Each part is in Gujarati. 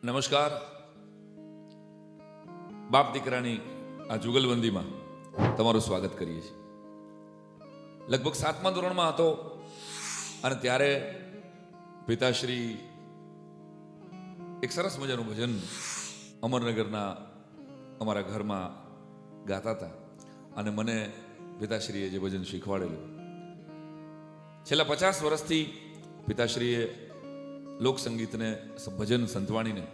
નમસ્કાર. બાપ દીકરાની આ જુગલબંધીમાં તમારું સ્વાગત કરીએ છીએ. લગભગ 7મા ધોરણમાં હતો અને ત્યારે પિતાશ્રી એક સરસ મજાનું ભજન અમરનગરના અમારા ઘરમાં ગાતા હતા અને મને પિતાશ્રીએ જે ભજન શીખવાડેલું, છેલ્લા 50 વર્ષથી પિતાશ્રીએ લોકસંગીતને, ભજન સંતવાણીને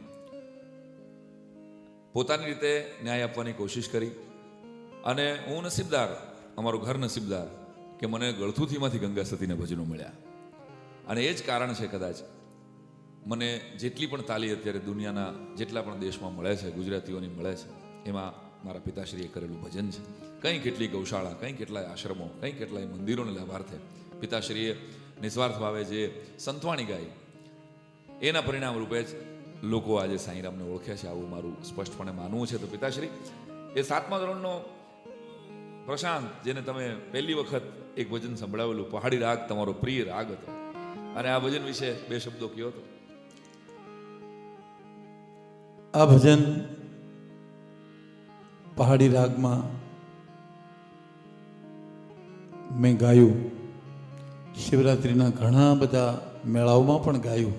પોતાની રીતે ન્યાય આપવાની કોશિશ કરી અને હું નસીબદાર, અમારું ઘર નસીબદાર કે મને ગળથુથીમાંથી ગંગા સતીના ભજનો મળ્યા. અને એ જ કારણ છે કદાચ મને જેટલી પણ તાલી અત્યારે દુનિયાના જેટલા પણ દેશમાં મળે છે, ગુજરાતીઓની મળે છે, એમાં મારા પિતાશ્રીએ કરેલું ભજન છે. કંઈ કેટલી ગૌશાળા, કંઈ કેટલાય આશ્રમો, કંઈ કેટલાય મંદિરોને લાભાર્થે પિતાશ્રીએ નિસ્વાર્થ ભાવે જે સંતવાણી ગાઈ, એના પરિણામ રૂપે જ લોકો આજે સાંઈરામને ઓળખે છે, આવું મારું સ્પષ્ટપણે માનવું છે. તો પિતાશ્રી, એ 7મા ધોરણનો પ્રશાંત, જેને તમે પહેલી વખત એક ભજન સંભળાવેલું, પહાડી રાગ તમારો પ્રિય રાગ હતો, અને આ ભજન વિશે 2 શબ્દો કયો હતો. આ ભજન પહાડી રાગમાં મેં ગાયું. શિવરાત્રિના ઘણા બધા મેળાઓમાં પણ ગાયું.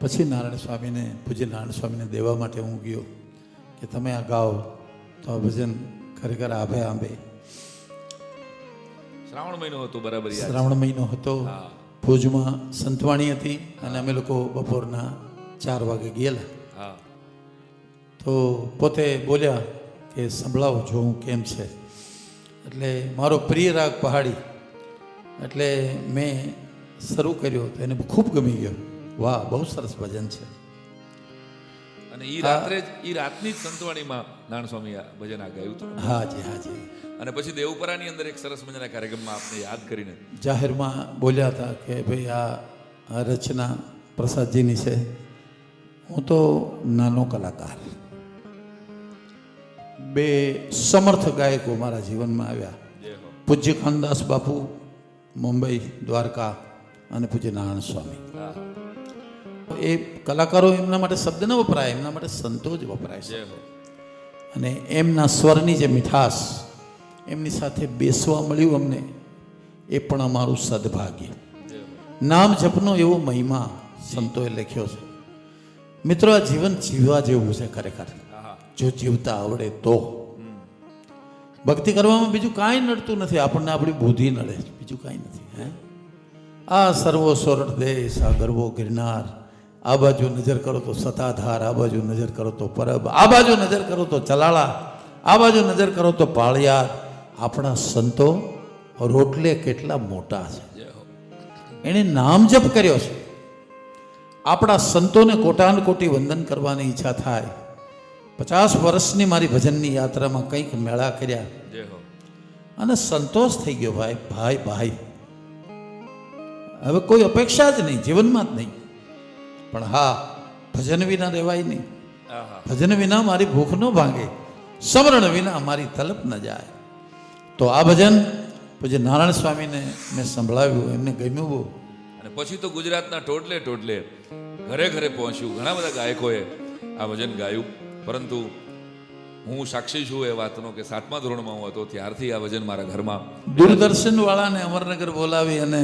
પછી નારાયણ સ્વામીને, પૂજ્ય નારાયણ સ્વામીને દેવા માટે હું ગયો કે તમે આ ગાઓ. તો આ ભજન ખરેખર આભે આંબે. શ્રાવણ મહિનો હતો, બરાબર યાદ છે. શ્રાવણ મહિનો હતો. ભુજમાં સંતવાણી હતી અને અમે લોકો બપોરના 4 વાગે ગયેલા. તો પોતે બોલ્યા કે સંભળાવો જોઉં કેમ છે. એટલે મારો પ્રિય રાગ પહાડી, એટલે મેં શરૂ કર્યો તો એને ખૂબ ગમી ગયો. વાહ, બહુ સરસ ભજન છે. અને ઈ રાત્રે જ, ઈ રાતની જ સંતવાણીમાં નારાયણ સ્વામી ભજન આ ગાયું હતું. હાજી હાજી. અને પછી દેવપરાની અંદર એક સરસ મજાના કાર્યક્રમમાં આપને યાદ કરીને જાહેરમાં બોલ્યા હતા કે ભાઈ આ રચના પ્રસાદજીની છે. હું તો નાનો કલાકાર. 2 સમર્થ ગાયકો મારા જીવનમાં આવ્યા. પૂજ્ય ખાનદાસ બાપુ મુંબઈ દ્વારકા અને પૂજ્ય નારાયણ સ્વામી. એ કલાકારો, એમના માટે શબ્દ ન વપરાય, એમના માટે સંતો જ વપરાય છે. અને એમના સ્વરની જે મીઠાશ, એમની સાથે બેસવા મળ્યું અમને, એ પણ અમારું સદભાગ્ય. નામ જપનો એવો મહિમા સંતોએ લખ્યો છે. મિત્રો, આ જીવન જીવવા જેવું છે ખરેખર, જો જીવતા આવડે તો. ભક્તિ કરવામાં બીજું કાંઈ નડતું નથી, આપણને આપણી બુદ્ધિ નડે, બીજું કાંઈ નથી. હે, આ સર્વો સોરઠ દેશ, આ ગરવો ગિરનાર, આ બાજુ નજર કરો તો સતાધાર, આ બાજુ નજર કરો તો પરબ, આ બાજુ નજર કરો તો ચલાળા, આ બાજુ નજર કરો તો પાળિયાર. આપણા સંતો રોટલે કેટલા મોટા છે, એણે નામ જપ કર્યો છે. આપણા સંતોને કોટાન કોટી વંદન કરવાની ઈચ્છા થાય. 50 વર્ષની મારી ભજનની યાત્રામાં કંઈક મેળા કર્યા અને સંતોષ થઈ ગયો. ભાઈ ભાઈ ભાઈ, હવે કોઈ અપેક્ષા જ નહીં, જીવનમાં જ નહીં. પણ હા, ભજન વિના રહેવાય નહીં. ભજન વિના મારી ભૂખ ન ભાંગે, સમરણ વિના મારી તલપ ન જાય. તો આ ભજન પૂજ્ય નારાયણ સ્વામીને મેં સંભળાવ્યું, એમને ગમ્યું બહુ. અને પછી તો ગુજરાતના ટોટલે ટોટલે, ઘરે ઘરે પહોંચ્યું. ઘણા બધા ગાયકોએ આ ભજન ગાયું. પરંતુ હું સાક્ષી છું એ વાતનો કે 7મા ધોરણમાં હું હતો ત્યારથી આ ભજન મારા ઘરમાં. દૂરદર્શન વાળાને અમરનગર બોલાવી અને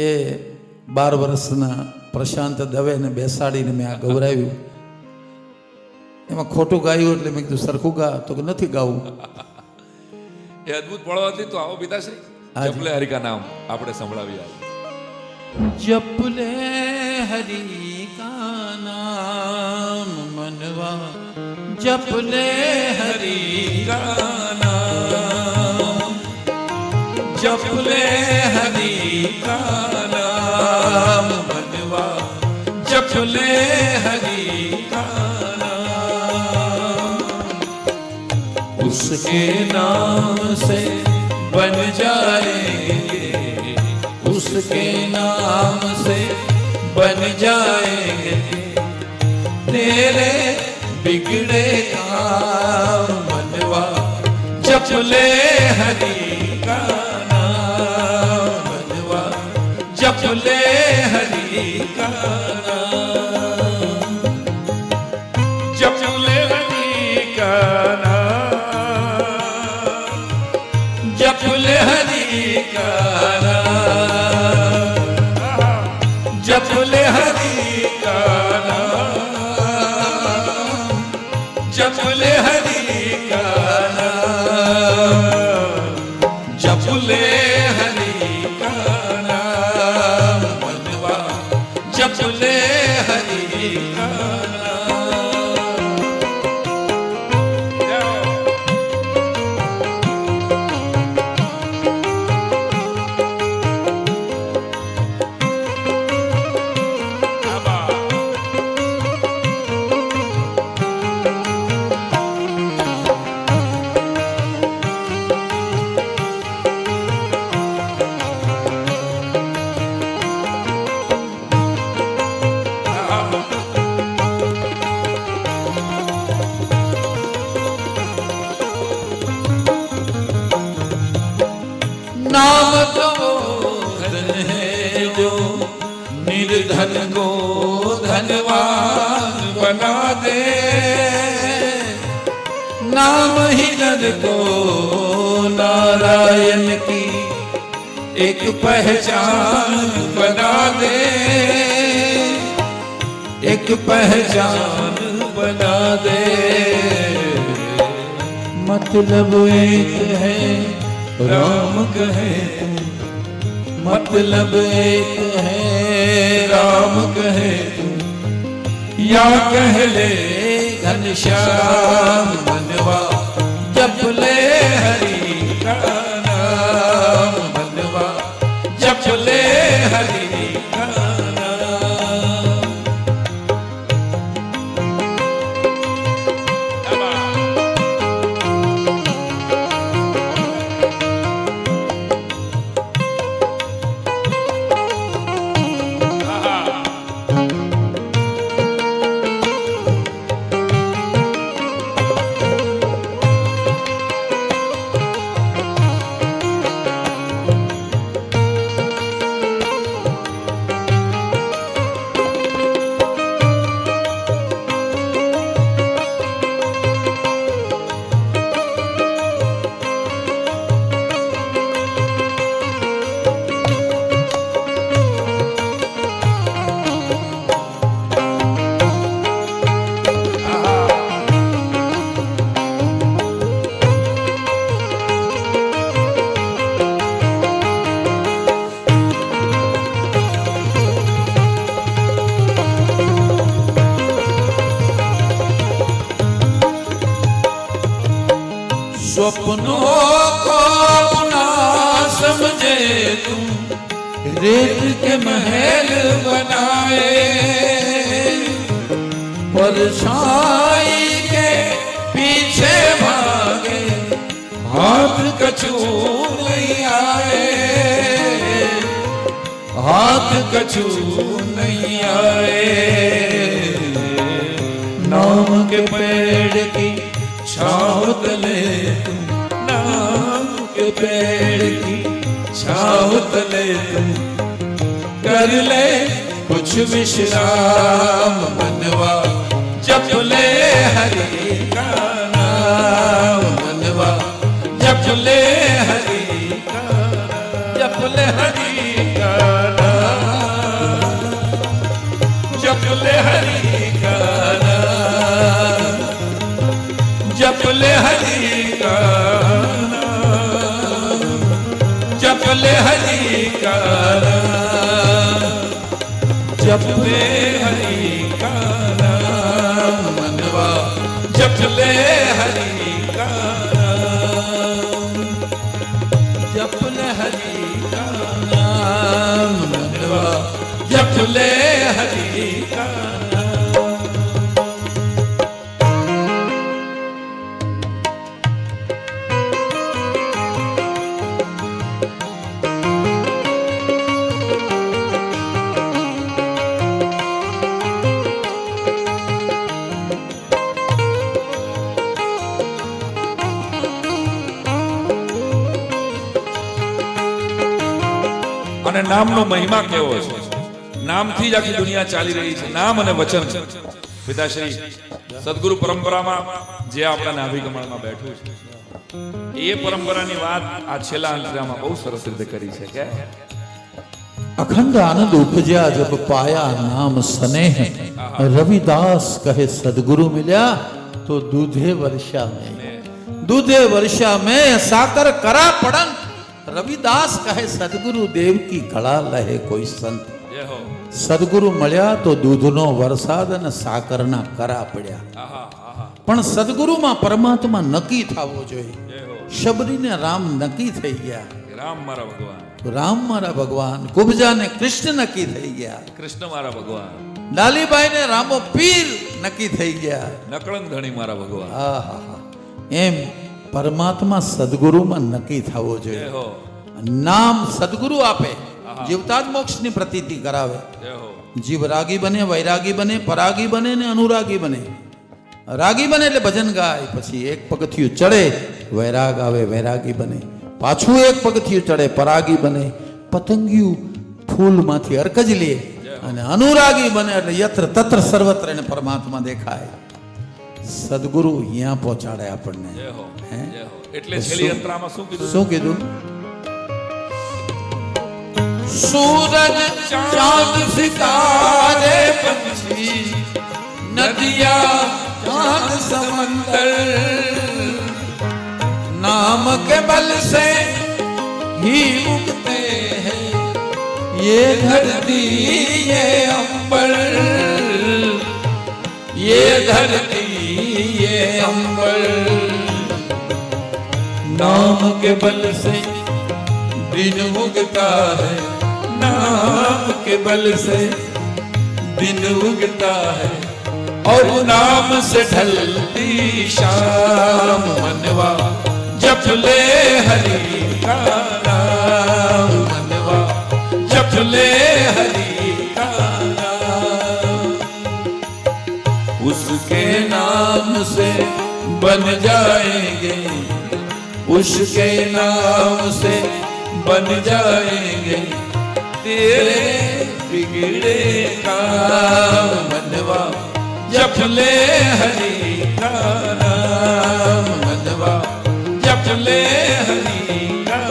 એ 12 વર્ષના પ્રશાંત દવેને બેસાડીને મેં આ ગૌરાવ્યું. એમાં ખોટું ગાયું એટલે મેં કીધું સરખું ગા, તો કે નથી ગાવું. એ અદભુત પળો હતી. તો આવો પિતાશ્રી, જપલે હરિકા નામ આપણે સંભળાવી. જપલે હરી કા નામ મનવા, જપલે હરી કા નામ, જપલે હરી કા નામ મનવા, જપલે હરી કા નામ. उसके नाम से बन जाएंगे, उसके नाम से बन जाएंगे तेरे बिगड़े काम मनवा. जपले हरि का नाम मनवा, जपले हरि का नाम. धन को धनवान बना दे, नाम ही नर को नारायण की एक पहचान बना दे, एक पहचान बना दे। मतलब एक है राम कहे तुम, मतलब एक है राम कहे तुम, या कह ले घनश्याम मनवा जप ले हरि का नाम, मनवा जप ले हरि का नाम। स्वप्नों को अपना समझे तुम, रेत के महल बनाए, परछाई के पीछे भागे, हाथ कछू नहीं आए, हाथ कछू नहीं आए। नाम के पेड़ की छाँव तले तुम, नाम के पेड़ की छाँव तले तुम, कर ले कुछ विश्राम मनवा जप ले हरि का नाम, मनवा जप ले हरि का नाम, जप ले हरि का नाम, जप ले हरि का नाम, जप ले हरि का नाम, जप ले हरि का नाम, जप ले हरि का नाम, मनवा जप ले हरि का नाम, जप ले हरि का नाम, मनवा जप ले हरि का नाम। અને નામનો મહિમા કેવો છે, નામથી જ આખી દુનિયા ચાલી રહી છે, નામ અને વચન છે। પિતાશ્રી સદગુરુ પરંપરામાં જે આપણા નાભી કમળમાં બેઠું છે, એ પરંપરાની વાત આ છેલ્લા અંતરામાં બહુ સરસ રીતે કરી છે કે अखंड आनंद उपजा जब पाया नाम स्नेह, रविदास कहे सदगुरु मिल्या तो दूधे वर्षा में, दूधे वर्षा में साकर करा पड़न, रविदास कहे सदगुरु देव की कड़ा लहे कोई संत। જય હો। સદગુરુ મળ્યા તો દૂધનો વરસાદ અને સાકરના કરા પડ્યા, આહા આહા પણ સદગુરુમાં પરમાત્મા નક્કી થવો જોઈએ। જય હો। શબરીને રામ નક્કી થઈ ગયા, રામ મારા ભગવાન, રામ મારા ભગવાન, કુબજાને કૃષ્ણ નક્કી થઈ ગયા, કૃષ્ણ મારા ભગવાન, લાલીબાઈને રામો પીર નક્કી થઈ ગયા। નકળંગ ધણી મારા ભગવાન। આહા, એમ પરમાત્મા સદગુરુમાં નક્કી થવો જય જોઈએ। હો। નામ સદગુરુ આપે, જીવતા જ મોક્ષની પ્રતીતિ કરાવે। જય હો। જીવ રાગી બને, વૈરાગી બને, પરાગી બને ને અનુરાગી બને। રાગી બને એટલે ભજન ગાય, પછી એક પગથિયું ચડે વૈરાગ આવે, વૈરાગી બને, પાછું એક પગથિયું ચડે પરાગી બને, પતંગિયું ફૂલમાંથી અરકજ લે અને અનુરાગી બને એટલે યત્ર તત્ર સર્વત્ર એને પરમાત્મા દેખાય. સદગુરુ અહીંયા પહોંચાડે આપણને. જય હો હે? જય હો. એટલે છેલ્લી અંતરામાં શું કીધું? શું કીધું? सूरज चांद सितारे पंछी नदियां चांद समंदर नाम के बल से ही उगते हैं ये धरती ये अंबर ये धरती ये अंबर नाम के बल से दिन उगता है नाम के बल से दिन उगता है और नाम से ढलती शाम मनवा जप ले हरि का नाम मनवा जप ले हरि का नाम उसके नाम से बन जाएंगे उसके नाम से बन जाएंगे तेरे बिगड़े काम मनवा जप ले हरि का नाम मनवा जप ले हरि का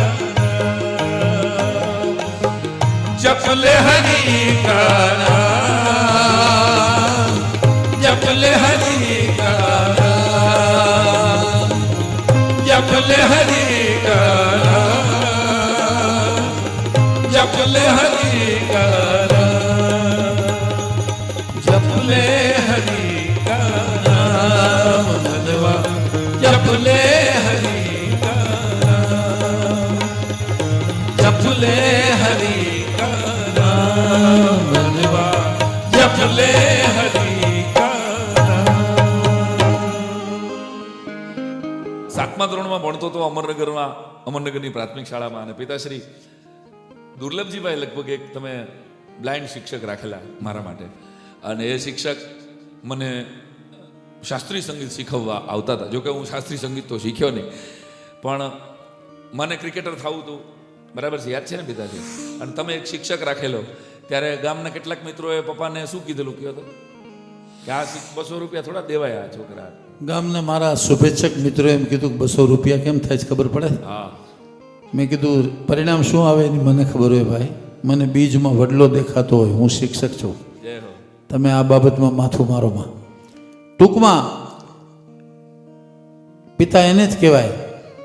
नाम जप ले हरि का नाम जप ले हरि का नाम जप ले हरि का नाम जप ले हरि का नाम जप ले हरि का नाम मनवा जप ले हरि का नाम जप ले हरि का नाम मनवा जप ले हरि का नाम. સાતમા ધોરણમાં ભણતો તો અમરનગરની પ્રાથમિક શાળામાં અને પિતાશ્રી દુર્લભજીભાઈ લગભગ એક તમે બ્લાઇન્ડ શિક્ષક રાખેલા મારા માટે અને એ શિક્ષક મને શાસ્ત્રીય સંગીત શીખવવા આવતા હતા. જોકે હું શાસ્ત્રીય સંગીત તો શીખ્યો નહીં પણ મને ક્રિકેટર થવું હતું બરાબર છે, યાદ છે ને પિતાજી? અને તમે એક શિક્ષક રાખેલો ત્યારે ગામના કેટલાક મિત્રોએ પપ્પાને શું કીધેલું કહ્યું હતું કે આ 200 રૂપિયા થોડા દેવાય આ છોકરા. ગામના મારા શુભેચ્છક મિત્રો એમ કીધું કે 200 રૂપિયા કેમ થાય છે ખબર પડે? હા, મેં કીધું પરિણામ શું આવે એની મને ખબર હોય ભાઈ, મને બીજમાં વડલો દેખાતો હોય, હું શિક્ષક છું, જય હો. તમે આ બાબતમાં માથું મારોમાં. ટૂંકમાં પિતા એને જ કહેવાય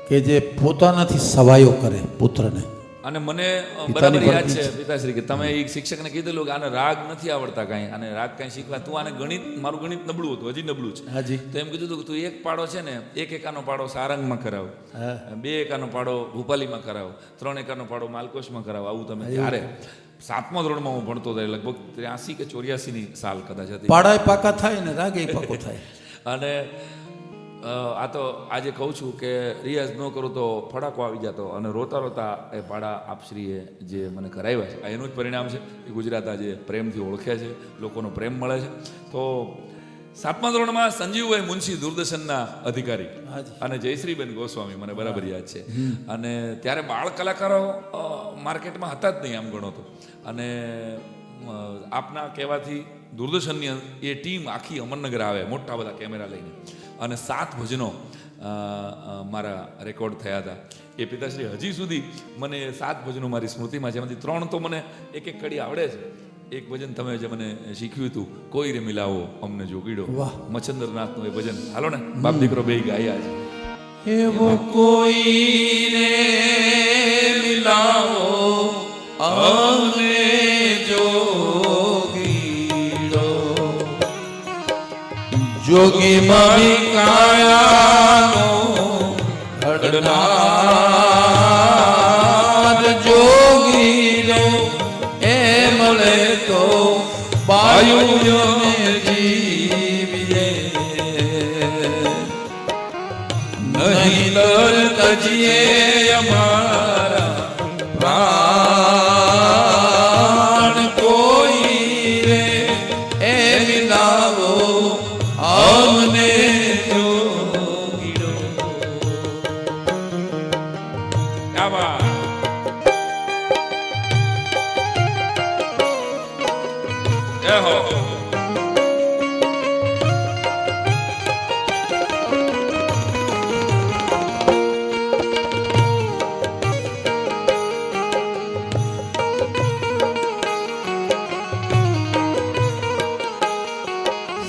કે જે પોતાનાથી સવાયો કરે પુત્રને. અને મને પિતાની બરાબર યાદ પરથી છે પિતાશ્રી કે તમે એક શિક્ષકને કીધેલું કે આને રાગ નથી આવડતા કાંઈ, આને રાગ કાંઈ શીખવા, તું આને ગણિત, મારું ગણિત નબળું હતું, હજી નબળું છે. હાજી. તો એમ કીધું હતું કે તું એક પાડો છે ને, એક એકાનો પાડો સારંગમાં કરાવ, હા. 2 એકાનો પાડો ભૂપાલીમાં કરાવ, 3 એકાનો પાડો માલકોશમાં કરાવ. આવું તમે ત્યારે 7મા ધોરણમાં હું ભણતો હતો, લગભગ 83 કે 84 ની સાલ કદાચ હતી. પાડાય પાકા થાય ને રાગે પાકો થાય. અને આ તો આજે કહું છું કે રિયાઝ ન કરું તો ફડાકો આવી જતો અને રોતા રોતા એ પાડા આપશ્રીએ જે મને કરાવ્યા છે આ એનું જ પરિણામ છે કે ગુજરાત આજે પ્રેમથી ઓળખ્યા છે, લોકોનો પ્રેમ મળે છે. તો 7મા ધોરણમાં સંજીવભાઈ મુનશી દૂરદર્શનના અધિકારી અને જયશ્રીબેન ગોસ્વામી મને બરાબર યાદ છે. અને ત્યારે બાળ કલાકારો માર્કેટમાં હતા જ નહીં આમ ગણો તો. અને આપના કહેવાથી દૂરદર્શનની એ ટીમ આખી અમરનગર આવે મોટા બધા કેમેરા લઈને અને 7 ભજનો મારા રેકોર્ડ થયા હતા. એ પિતાશ્રી હજી સુધી મને 7 ભજનો મારી સ્મૃતિમાં છે, એમાંથી 3 તો મને એક એક કડી આવડે છે. એક ભજન તમે જે મને શીખ્યું હતું, કોઈ રે મિલાવો અમને જોગીડો, મચ્છંદરનાથનું એ ભજન, હાલો ને બાપ દીકરો બે ગાયા છે. એવો કોઈ રે મિલાવો અમને જોગીડો, જોગી મારી કાયાનો હડનાર જોગીડો, એ મળે તો બાયુને જીવીએ, નહીં દર તજીએ અમારા પ્રાણ, કોઈ રે એ મિલાવો અમને જોગીડો.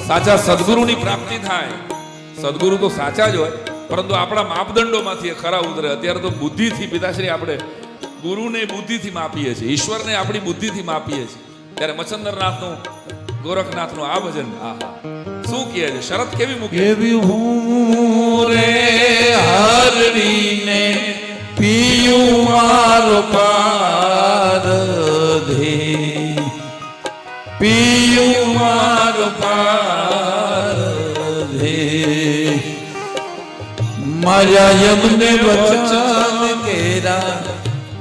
સાચા સદગુરુની પ્રાપ્તિ થાય. સદગુરુ તો સાચા જ હોય, પરંતુ આપણા માપદંડોમાંથી એ ખરા ઉતરે. અત્યારે તો બુદ્ધિથી પિતાશ્રી આપણે ગુરુને બુદ્ધિથી માપીએ છીએ, ઈશ્વરને આપણી બુદ્ધિથી માપીએ છીએ. ત્યારે મચ્છંદરનાથનું, ગોરખનાથનું આ ભજન આહા શું કહે છે, શરત કેવી મૂકે? એવી હું રે હરડીને પીયું મારો પારધે, પીયું મારો પારધે, મારા યમને વચન કેરા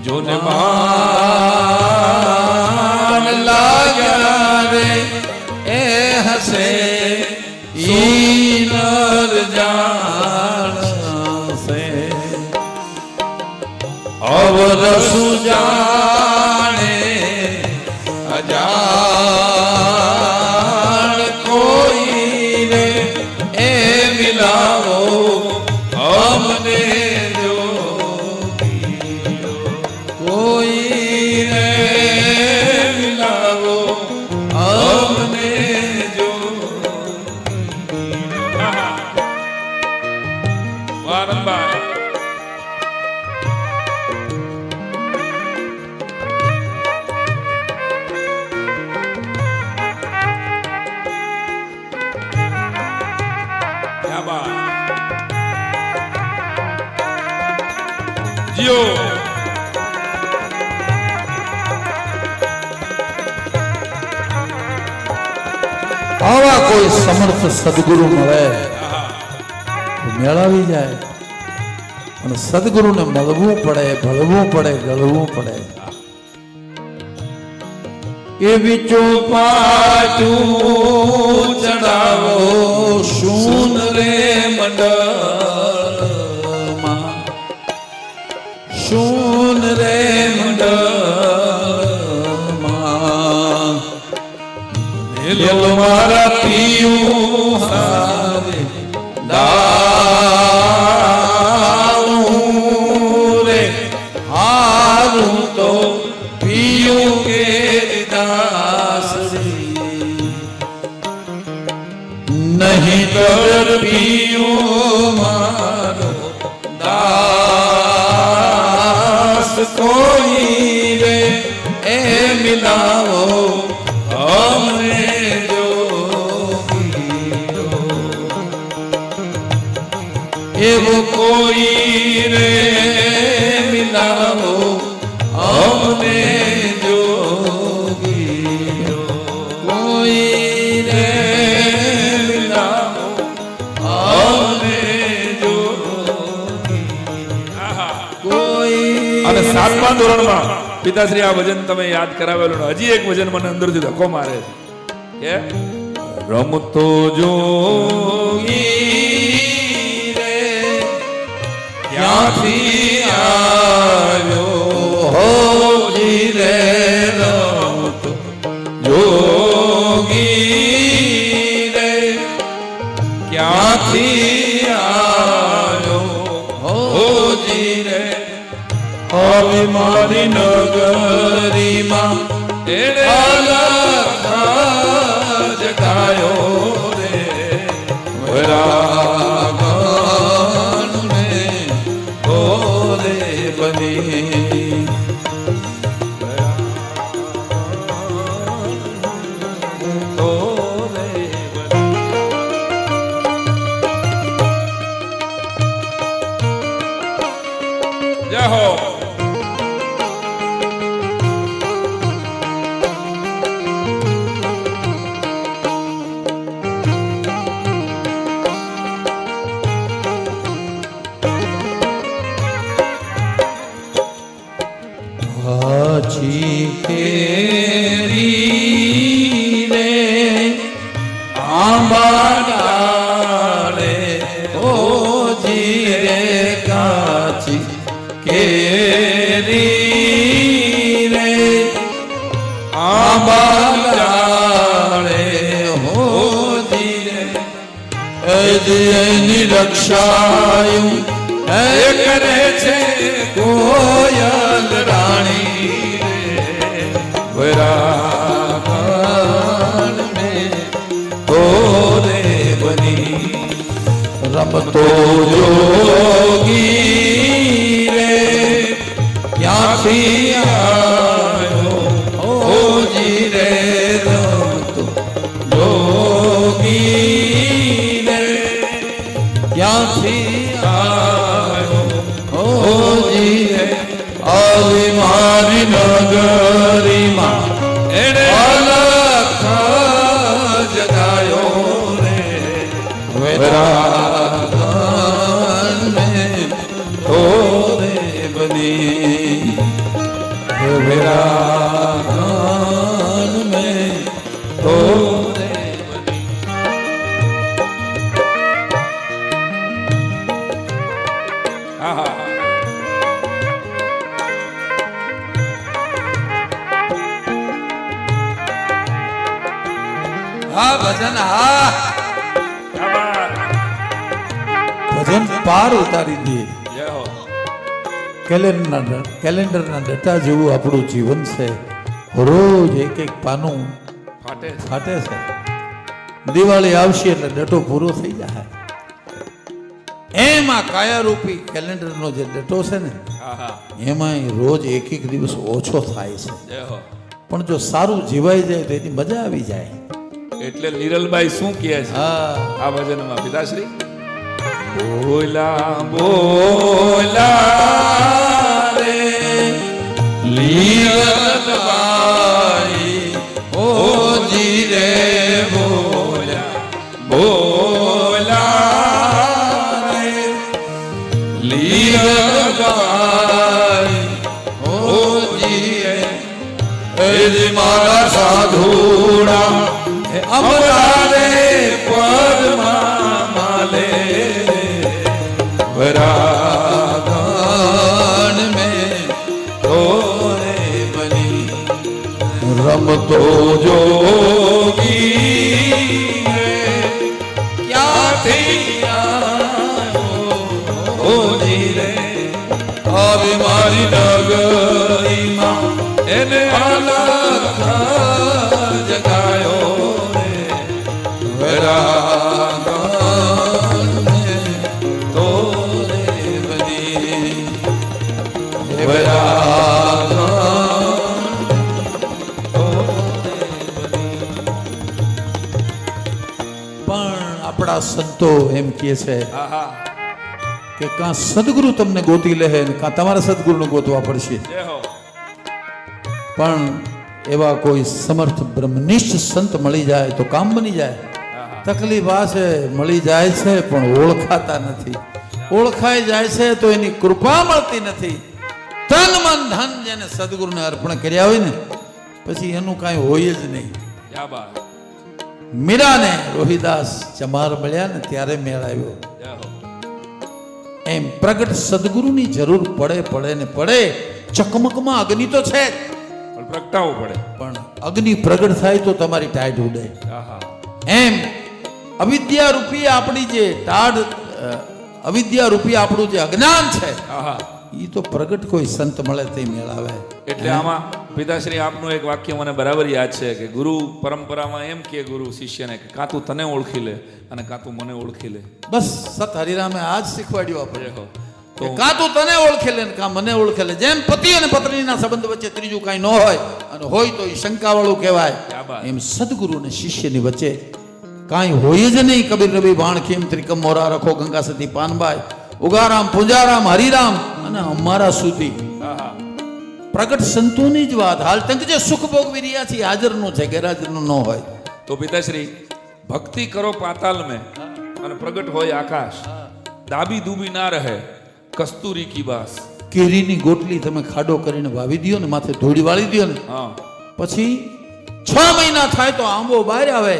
જોને માન લાગ્યા રે એ હસે ઈનર જાણસે, અવરસુ જાણે અજાણ કોઈ રે એ મિલાવો અમને જો, કોઈ રે મિલાવો અમને જો. આનંદભાઈ જીઓ. આવા કોઈ સમર્થ સદગુરુ મળે તો મેળવી જાય, અને સદગુરુને મળવું પડે, ભળવું પડે, ગળવું પડે. એવી ચોપાટું ચડાવો શૂન રે મંડળમાં, શૂન રે મંડળમાં, લેલો મારા પિયું હારે દારૂ રે હારું તો પિયું કે દાસરી, નહીં તો પિયું મારો દાસ કોઈ રે એ મિલાવો અમને એવો કોઈ રે મિલાવો અમને જોગીરો, કોઈ રે મિલાવો અમને જોગી. અને 7મા ધોરણમાં પિતાશ્રી આ ભજન તમે યાદ કરાવેલું ને હજી એક ભજન મને અંદરથી ધક્કો મારે છે કે રમતો જોગી રે ક્યાંથી આવ્યો હોજી રે, રમતો જોગી રે ક્યાંથી આવ્યો હોજી રે, હવે મારી નગરીમાં જગાયો રે વરાગણ ને ઓરે બની. જય હો. હાચી કેરી રે આંબા ડાળે ઓજી રે, કાચી કેરી રે આંબા ડાળે હોજી રે, એની રક્ષાયું એ કરે છે કોયલ રાણી રે વરાગણ ને ઓ રે બની રમતો જોગી રે ક્યાંથી આવ્યો ઓજી રે રમતો જોગી રે ક્યાંથી આવ્યો ઓજી રે આવી મારી નગરીમાં એણે અલખ જગાયો રે વેરાગન મેં તો રે બની વેરાગન મેં તો રે બની આહા હા ભજન હા આભાર. ભજન પાર ઉતારી દે જય હો. કેલેન્ડરના ડટા જેવું આપણું જીવન છે રોજ એક એક પાનું ફાટે છે. ફાટે છે દિવાળી આવશે એટલે ડટો પૂરો થઈ જાય એમાં કાયારૂપી કેલેન્ડરનો જે ડટો છે ને આહા એમાં રોજ એક એક દિવસ ઓછો થાય છે જય હો. પણ જો સારું જીવાઈ જાય તો એની મજા આવી જાય એટલે લીરલબાઈ શું કહે છે હા આ ભજનમાં પિતાશ્રી? બોલા બોલા રે લીલબાઈ ઓજી રે બોલ્યા બોલા રે લીલબાઈ ઓજી રે એ મારા સાધુડા અમરારે પદમાં માલે વરાગન મેં તોરે બની રમતો જોગી રે ક્યાંથી આવ્યો ઓજી રે આવી મારી નગરીમાં એને અલખ જગાયો રે વેરાગન મેં તોરે બની વેરાગન પણ આપણા સંતો એમ કહે છે આહા કે કાં સદગુરુ તમને ગોતી લે ને કાં તમારા સદગુરુને ગોતવા પડશે જય હો. પણ એવા કોઈ સમર્થ બ્રહ્મનિષ્ઠ સંત મળી જાય તો કામ બની જાય આહા તકલીફ આ છે મળી જાય છે પણ ઓળખાતા નથી ઓળખાઈ જાય છે તો એની કૃપા મળતી નથી તન મન ધન જેને સદગુરુને અર્પણ કર્યા હોય ને પછી એનું કાંઈ હોય જ નહીં યા બા. મીરાને રોહિદાસ ચમાર મળ્યા ને ત્યારે મેળ આવ્યો જય હો. એમ પ્રગટ સદગુરુની જરૂર પડે ને પડે ચકમકમાં અગ્નિ તો છે જ, પણ પ્રગટાવવું પડે. પણ અગ્નિ પ્રગટ થાય તો તમારી ટાઢ ઉડે આહા એમ અવિદ્યા રૂપી આપણી જે ટાઢ અવિદ્યા રૂપી આપણું જે અજ્ઞાન છે આહા એ તો પ્રગટ કોઈ સંત મળે તે મેળાવે એટલે આમાં પિતાશ્રી આપનું એક વાક્ય મને બરાબર યાદ છે કે ગુરુ પરંપરામાં એમ કે ગુરુ શિષ્યને કે કાં તું તને ઓળખી લે અને કાં તું મને ઓળખી લે. બસ સત હરિરામે આ જ શીખવાડ્યું આપણે જય હો. કે કાં તું તને ઓળખે લે ને કાં મને ઓળખે લે જેમ પતિ અને પત્નીના સંબંધ વચ્ચે ત્રીજું કાંઈ ન હોય અને હોય તો એ શંકાવાળું કહેવાય ક્યા બાત. એમ સદગુરુ અને શિષ્યની વચ્ચે કાંઈ હોય જ નહીં. કબીર રવિ ભાણખીમ ત્રિકમ મોરા રખો ગંગા સતી પાનબાઈ ઉગારામ પૂંજારામ હરિરામ અને અમારા સુધી આહા પ્રગટ સંતોની જ વાત હાલ તંક જે સુખ ભોગવી રહ્યા છે હાજરનું છે ગેરહાજરનું ન હોય. તો પિતાશ્રી ભક્તિ કરો પાતાલ મેં અને પ્રગટ હોય આકાશ, દાબી દૂબી ના રહે કસ્તુરી કી બાસ. કેરીની ગોટલી તમે ખાડો કરીને વાવી દો ને માથે ધૂળી વાળી દો ને હા પછી 6 મહિના થાય તો આંબો બહાર આવે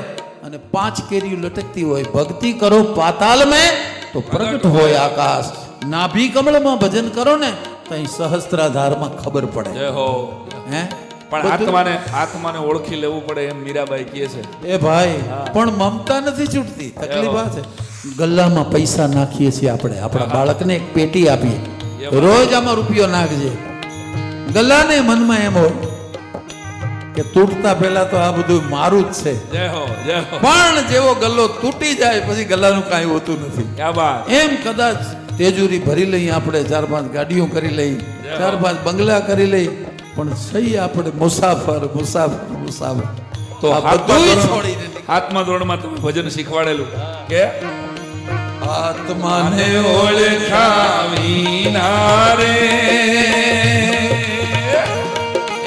અને 5 કેરીઓ લટકતી હોય. ભક્તિ કરો પાતાલ મેં તો પ્રગટ હોય આકાશ. નાભી કમળમાં ભજન કરો ને તો અહીં સહસ્ત્રાધારમાં ખબર પડે. જય હો. હે પણ આત્માને ઓળખી લેવું પડે એમ મીરાબાઈ કહે છે. એ ભાઈ પણ મમતા નથી છૂટતી. તકલીફ આ છે ગલ્લામાં પૈસા નાખીએ છીએ આપણે આપણા બાળકને એક પેટી આપીએ રોજ આમાં રૂપિયો નાખજે. ગલ્લાને મનમાં એમ હોય કે તૂટતા પહેલા તો આ બધું મારું જ છે, જય હો જય હો. પણ જેવો ગલ્લો તૂટી જાય પછી ગલ્લાનું કાંઈ હોતું નથી. ક્યા બાત. એમ કદાચ તેજુરી ભરી લઈએ આપણે, 4-5 ગાડીઓ કરી લઈ, 4-5 બંગલા કરી લઈ, પણ સહી આપણે મુસાફર મુસાફર મુસાફર તો આ બધુંય છોડીને હાથમાં ધોરણમાં તમે ભજન શીખવાડેલું કે આત્માને ઓળખાવી નારે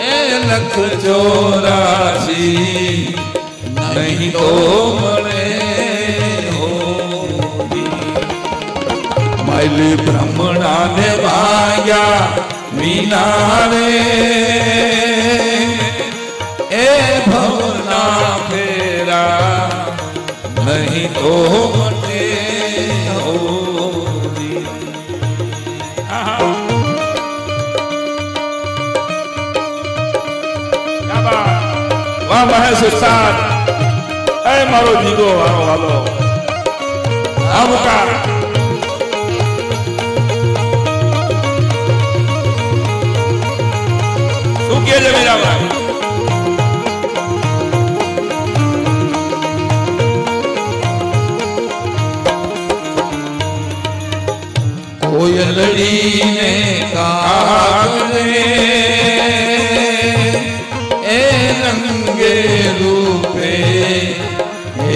એ લખ 84 નહીં તો મળે માયલી બ્રહ્મણાને ભાગ્યા વિનારે એ ભવના ફેરા નહીં તો મળે હોરી. આહા. ક્યા બાત. વાહ મહેશ ઉસ્તાદ, એ મારો જીગો વાળો વાલો આવકાર. શું કહે છે મીરાબાઈ? કોયલડીને કાગરે એ રંગે રૂપે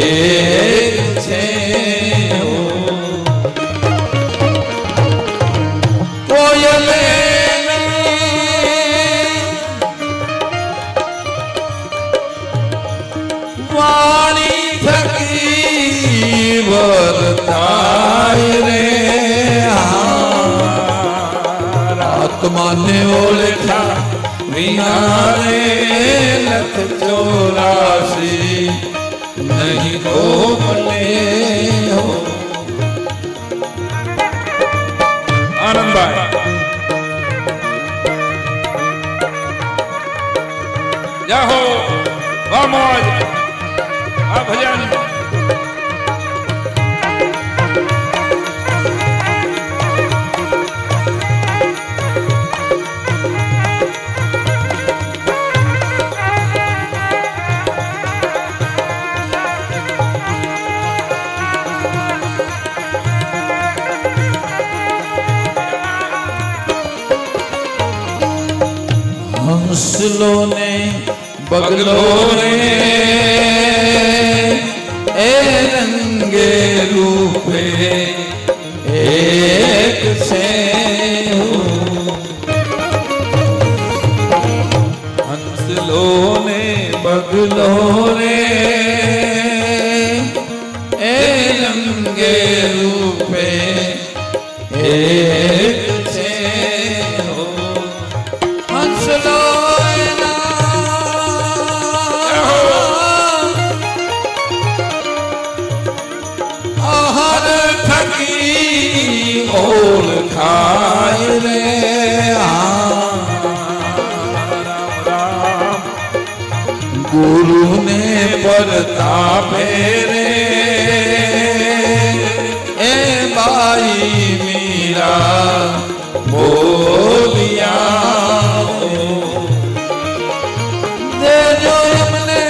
એક છે ઓ. કોયલે વાણી થકી વર્તાય રે, આત્માને ઓળખ્યા વિનારે લખ 84 નહીં તો મળે હો. આનંદભાઈ જાહો વાહ મોજ આ ભજન. હંસલો ને બગલો રે એ રંગે રૂપે એક છે હો. હંસલો ને બગલો રે એ રંગે રૂપે એક છે હો. હંસલો આહાર થકી ઓળખાય રે, ગુરુને પરતાપે રે એ બાઈ મીરા બોલિયા. દેજો એમને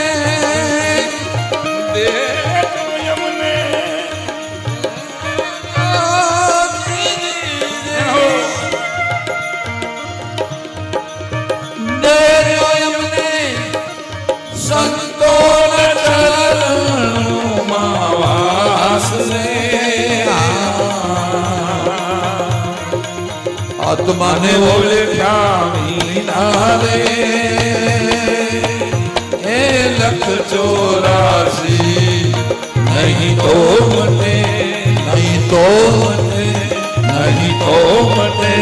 દેજો એમને સંતોના ચરણોમાં વાસ રે, આત્માને ઓળખ્યા વિનારે એ લખ 84 નહીં તો મળે, નહીં તો મળે, નહીં તો મળે